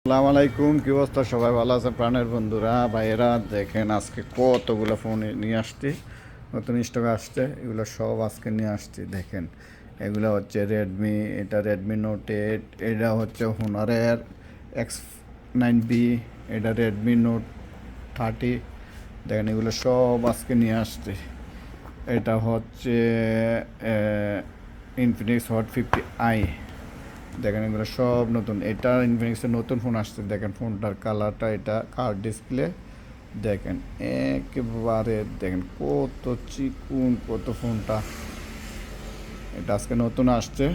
আসসালামু আলাইকুম, কি অবস্থা? সবাই ভালো আছে? প্রাণের বন্ধুরা, ভাইয়েরা, দেখেন আজকে কতগুলো ফোন নিয়ে আসছি, নতুন স্টক আসছে। এগুলো সব আজকে নিয়ে আসছি। দেখেন, এগুলো হচ্ছে রেডমি, এটা রেডমি নোট 8, এটা হচ্ছে হোনারের X9B, এটা রেডমি নোট 30। দেখেন, এগুলো সব আজকে নিয়ে আসছি। এটা হচ্ছে ইনফিনিক্স হট 50i। দেখেন, এগুলো সব নতুন। এটা ইনফিনিক্সের নতুন ফোন আসছে। দেখেন ফোনটার কালারটা, এটা কার ডিসপ্লে। দেখেন একেবারে, দেখেন কত চিকুন, কত ফোনটা। এটা আজকে নতুন আসছে,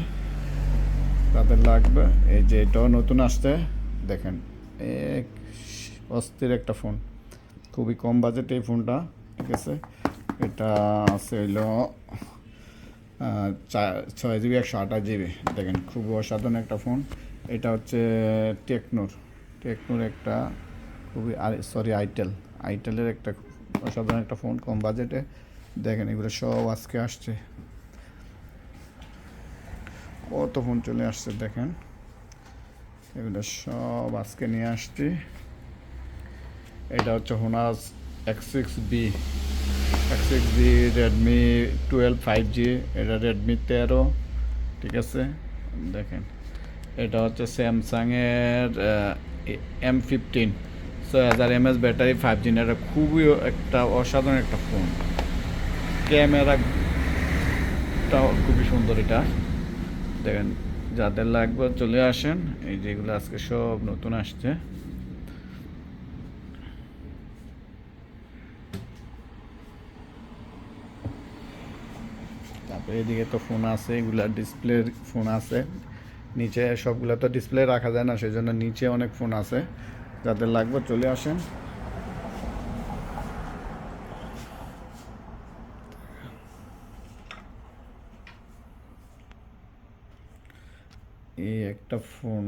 তাদের লাগবে। এই যে এটাও নতুন আসছে। দেখেন, এক অস্থির একটা ফোন, খুবই কম বাজেট এই ফোনটা। ঠিক আছে, এটা আছে হইলো 6 জিবি 128 জিবি। দেখেন, খুব অসাধারণ একটা ফোন। এটা হচ্ছে টেকনোর একটা খুবই, আইটেলের একটা অসাধারণ একটা ফোন, কম বাজেটে। দেখেন, এগুলো সব আজকে আসছে। কত ফোন চলে আসছে দেখেন, এগুলো সব আজকে নিয়ে আসছি। এটা হচ্ছে হোনার X6B রেডমি 12 5G, এটা রেডমি 13। ঠিক আছে, দেখেন এটা হচ্ছে স্যামসাংয়ের M15, 6000 mAh ব্যাটারি, 5G। এটা খুবই একটা অসাধারণ একটা ফোন। ক্যামেরাটাও খুবই সুন্দর এটা। দেখেন, যাদের লাগবে চলে আসেন। এই যেগুলো আজকে সব নতুন আসছে। তারপরে এদিকে তো ফোন আছে, এগুলা ডিসপ্লের ফোন আছে। নিচে সবগুলো তো ডিসপ্লে রাখা যায় না, সেই জন্য নিচে অনেক ফোন আছে। যাদের লাগবে চলে আসেন। এই একটা ফোন,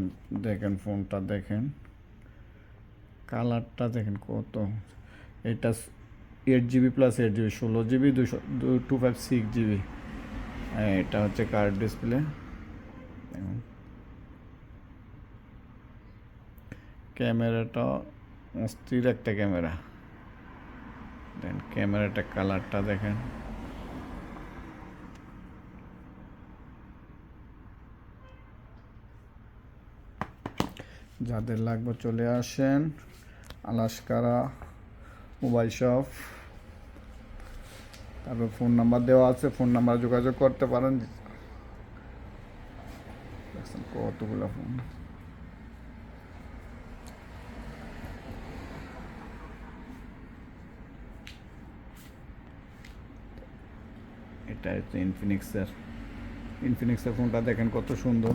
দেখেন ফোনটা, দেখেন কালারটা, দেখেন কত। এটা 8 GB plus 8 GB, 16 GB 256 GB. এটা হচ্ছে কার্ড ডিসপ্লে। ক্যামেরাটা অস্থির একটা ক্যামেরা। দেখেন ক্যামেরাটা, কালারটা দেখেন। যাদের লাগবে চলে আসেন। আলাস্কারা মোবাইল শপ। তারপর ফোন নাম্বার দেওয়া আছে, ফোন নাম্বার যোগাযোগ করতে পারেন। কতগুলো ফোন। এটা হচ্ছে ইনফিনিক্সের ফোনটা, দেখেন কত সুন্দর।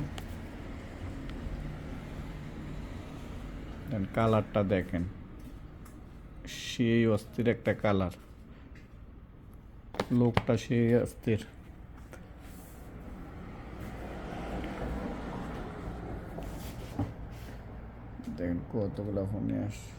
কালারটা দেখেন, সেই অস্থির একটা কালার, লোকটা সেই অস্থির। দেখেন কতগুলো ফোন নিয়ে আসছে।